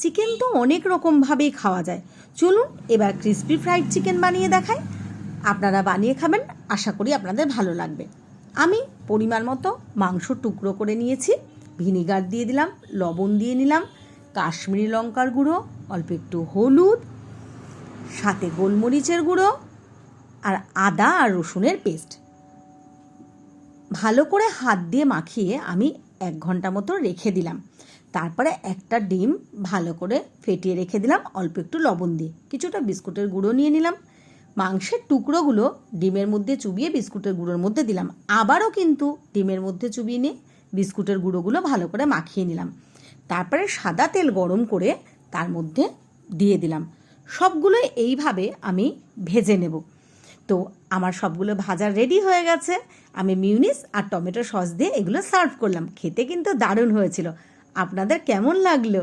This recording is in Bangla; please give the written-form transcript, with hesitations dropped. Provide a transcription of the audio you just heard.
চিকেন তো অনেক রকমভাবেই খাওয়া যায়। চলুন এবার ক্রিসপি ফ্রাইড চিকেন বানিয়ে দেখাই। আপনারা বানিয়ে খাবেন, আশা করি আপনাদের ভালো লাগবে। আমি পরিমাণ মতো মাংস টুকরো করে নিয়েছি, ভিনিগার দিয়ে দিলাম, লবণ দিয়ে নিলাম, কাশ্মীরি লঙ্কার গুঁড়ো, অল্প একটু হলুদ, সাথে গোলমরিচের গুঁড়ো আর আদা আর রসুনের পেস্ট। ভালো করে হাত দিয়ে মাখিয়ে আমি 1 ঘন্টা মতো রেখে দিলাম। তারপরে একটা ডিম ভালো করে ফেটিয়ে রেখে দিলাম অল্প একটু লবণ দিয়ে। কিছুটা বিস্কুটের গুঁড়ো নিয়ে নিলাম, মাংসের টুকরোগুলো ডিমের মধ্যে চুবিয়ে বিস্কুটের গুঁড়োর মধ্যে দিলাম। আবারও কিন্তু ডিমের মধ্যে চুবিয়ে নিয়ে বিস্কুটের গুঁড়োগুলো ভালো করে মাখিয়ে নিলাম। তারপরে সাদা তেল গরম করে তার মধ্যে দিয়ে দিলাম। সবগুলো এইভাবে আমি ভেজে নেব। তো আমার সবগুলো ভাজা রেডি হয়ে গেছে। আমি মিউনিস আর টমেটো সস দিয়ে এগুলো সার্ভ করলাম। খেতে কিন্তু দারুণ হয়েছিল। আপনাদের কেমন লাগলো?